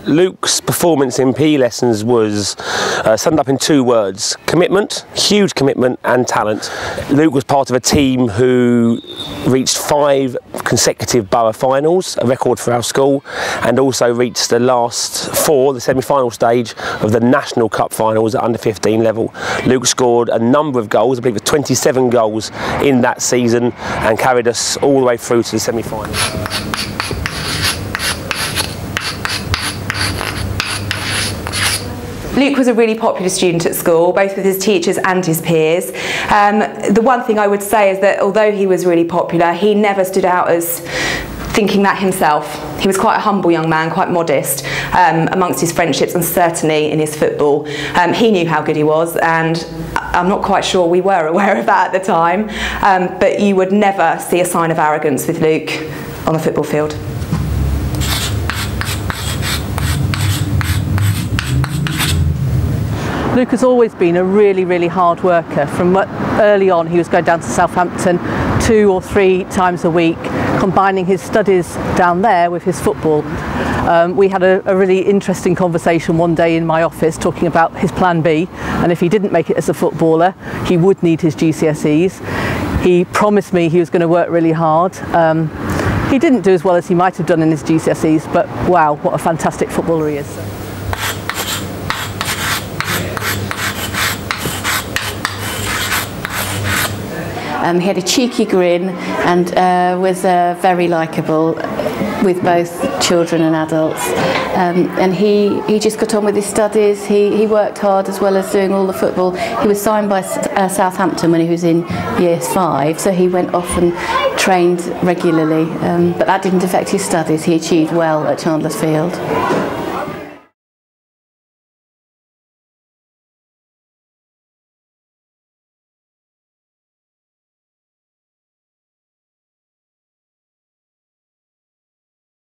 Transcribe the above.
Luke's performance in PE lessons was summed up in 2 words: commitment, huge commitment, and talent. Luke was part of a team who reached 5 consecutive borough finals, a record for our school, and also reached the last 4, the semi-final stage of the National Cup finals at under 15 level. Luke scored a number of goals, I believe it was 27 goals in that season, and carried us all the way through to the semi-finals. Luke was a really popular student at school, both with his teachers and his peers. The one thing I would say is that although he was really popular, he never stood out as thinking that himself. He was quite a humble young man, quite modest amongst his friendships and certainly in his football. He knew how good he was, and I'm not quite sure we were aware of that at the time, but you would never see a sign of arrogance with Luke on the football field. Luke has always been a really hard worker. From early on, he was going down to Southampton 2 or 3 times a week, combining his studies down there with his football. We had a really interesting conversation one day in my office talking about his plan B, and if he didn't make it as a footballer, he would need his GCSEs. He promised me he was going to work really hard. He didn't do as well as he might have done in his GCSEs, but wow, what a fantastic footballer he is. He had a cheeky grin and was very likeable with both children and adults. And he just got on with his studies. He worked hard as well as doing all the football. He was signed by Southampton when he was in year 5, so he went off and trained regularly. But that didn't affect his studies. He achieved well at Chandler's Field.